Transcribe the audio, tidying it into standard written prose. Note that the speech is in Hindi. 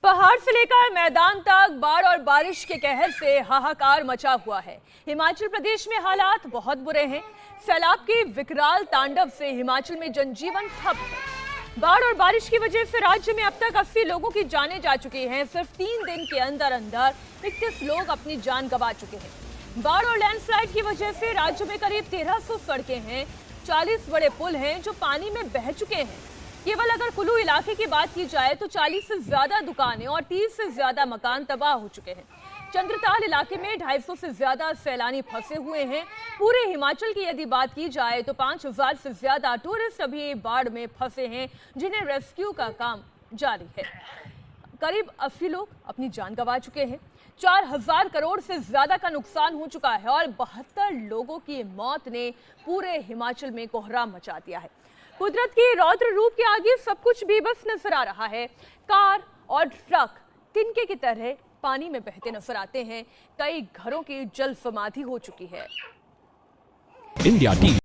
पहाड़ से लेकर मैदान तक बाढ़ और बारिश के कहर से हाहाकार मचा हुआ है। हिमाचल प्रदेश में हालात बहुत बुरे हैं। सैलाब के विकराल तांडव से हिमाचल में जनजीवन ठप है। बाढ़ और बारिश की वजह से राज्य में अब तक 80 लोगों की जानें जा चुकी हैं। सिर्फ 3 दिन के अंदर अंदर 31 लोग अपनी जान गंवा चुके हैं। बाढ़ और लैंडस्लाइड की वजह से राज्य में करीब 1300 सड़कें हैं, 40 बड़े पुल हैं जो पानी में बह चुके हैं। केवल अगर कुल्लू इलाके की बात की जाए तो 40 से ज्यादा दुकानें और 30 से ज्यादा मकान तबाह हो चुके हैं। चंद्रताल इलाके में 250 से ज्यादा सैलानी फंसे हुए हैं। पूरे हिमाचल की यदि बात की जाए तो 5000 से ज्यादा टूरिस्ट अभी बाढ़ में फंसे हैं, जिन्हें रेस्क्यू का काम जारी है। करीब 80 लोग अपनी जान गंवा चुके हैं। 4000 करोड़ से ज्यादा का नुकसान हो चुका है और 72 लोगों की मौत ने पूरे हिमाचल में कोहराम मचा दिया है। कुदरत के रौद्र रूप के आगे सब कुछ बेबस नजर आ रहा है। कार और ट्रक तिनके की तरह पानी में बहते नजर आते हैं। कई घरों की जल समाधि हो चुकी है। India TV